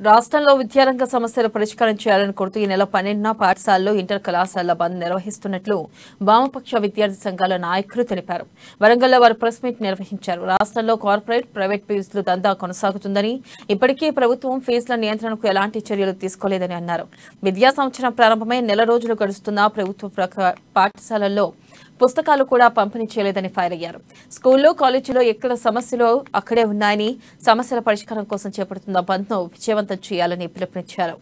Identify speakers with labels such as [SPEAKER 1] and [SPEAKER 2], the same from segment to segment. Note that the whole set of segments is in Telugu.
[SPEAKER 1] రాష్ట్రంలో విద్యారంగ సమస్యలు పరిష్కారం చేయాలని కోరుతూ ఈ నెల 12న పాఠశాలలో ఇంటర్ కళాశాలల బంద్ నిర్వహిస్తున్నట్లు వామపక్ష విద్యార్థి సంఘాల నాయకులు తెలిపారు. వరంగల్లో వారు ప్రెస్ మీట్ నిర్వహించారు. రాష్ట్రంలో కార్పొరేట్, ప్రైవేట్ ఫీజుల దందా కొనసాగుతుందని, ఇప్పటికీ ప్రభుత్వం ఫీజుల నియంత్రణకు ఎలాంటి చర్యలు తీసుకోలేదని అన్నారు. విద్యా సంవత్సరం ప్రారంభమై నెల రోజులు గడుస్తున్నా ప్రభుత్వ పాఠశాలల్లో పుస్తకాలు కూడా పంపిణీ చేయలేదని ఫైర్ అయ్యారు. స్కూల్లో, కాలేజీలో ఎక్కడ సమస్యలు అక్కడే ఉన్నాయని, సమస్యల పరిష్కారం కోసం చేపడుతున్న బంద్ను విజయవంతం చేయాలని పిలుపునిచ్చారు.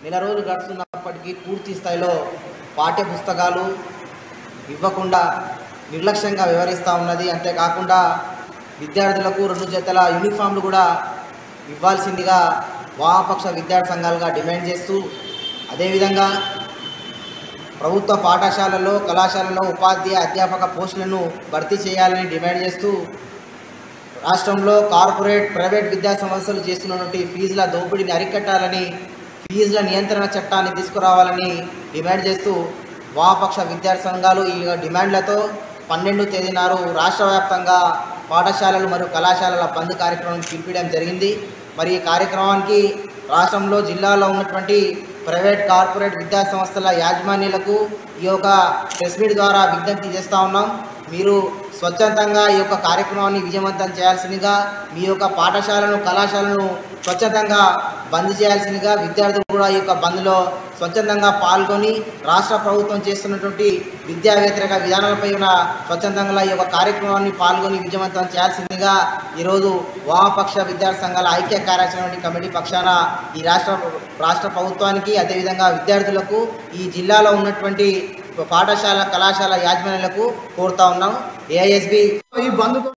[SPEAKER 2] నెల రోజులు గడుస్తున్నప్పటికీ పూర్తి స్థాయిలో పాఠ్య పుస్తకాలు ఇవ్వకుండా నిర్లక్ష్యంగా వ్యవహరిస్తూ ఉన్నది. అంతేకాకుండా విద్యార్థులకు 2 జతల యూనిఫామ్లు కూడా ఇవ్వాల్సిందిగా వామపక్ష విద్యార్థి సంఘాలుగా డిమాండ్ చేస్తూ, అదేవిధంగా ప్రభుత్వ పాఠశాలల్లో, కళాశాలలో ఉపాధ్యాయ అధ్యాపక పోస్టులను భర్తీ చేయాలని డిమాండ్ చేస్తూ, రాష్ట్రంలో కార్పొరేట్, ప్రైవేట్ విద్యా సంస్థలు చేస్తున్నటువంటి ఫీజుల దోపిడీని అరికట్టాలని, ఫీజుల నియంత్రణ చట్టాన్ని తీసుకురావాలని డిమాండ్ చేస్తూ వామపక్ష విద్యార్థి సంఘాలు ఈ డిమాండ్లతో 12వ తేదీ నాడు రాష్ట్ర వ్యాప్తంగా పాఠశాలలు మరియు కళాశాలల బంద్ కార్యక్రమం పిలిపించడం జరిగింది. మరి ఈ కార్యక్రమానికి రాష్ట్రంలో, జిల్లాలో ఉన్నటువంటి ప్రైవేట్, కార్పొరేట్ విద్యా సంస్థల యాజమాన్యాలకు ఈ యొక్క ప్రెస్ మీట్ ద్వారా విజ్ఞప్తి చేస్తూ ఉన్నాం. మీరు స్వచ్ఛందంగా ఈ యొక్క కార్యక్రమాన్ని విజయవంతం చేయాల్సిందిగా, మీ యొక్క పాఠశాలను, కళాశాలను స్వచ్ఛందంగా బంద్ చేయాల్సిందిగా, విద్యార్థులు కూడా ఈ యొక్క బంద్లో స్వచ్ఛందంగా పాల్గొని రాష్ట్ర ప్రభుత్వం చేస్తున్నటువంటి విద్యా వ్యతిరేక విధానాలపై ఉన్న స్వచ్ఛందంగా ఈ యొక్క కార్యక్రమాన్ని పాల్గొని విజయవంతం చేయాల్సిందిగా ఈరోజు వామపక్ష విద్యార్థి సంఘాల ఐక్య కార్యాచరణ కమిటీ పక్షాన ఈ రాష్ట్ర ప్రభుత్వానికి, అదేవిధంగా విద్యార్థులకు, ఈ జిల్లాలో ఉన్నటువంటి పాఠశాల, కళాశాల యాజమాన్యాలకు కోరుతా ఉన్నాం. ఏఐఎస్బి ఈ బంద్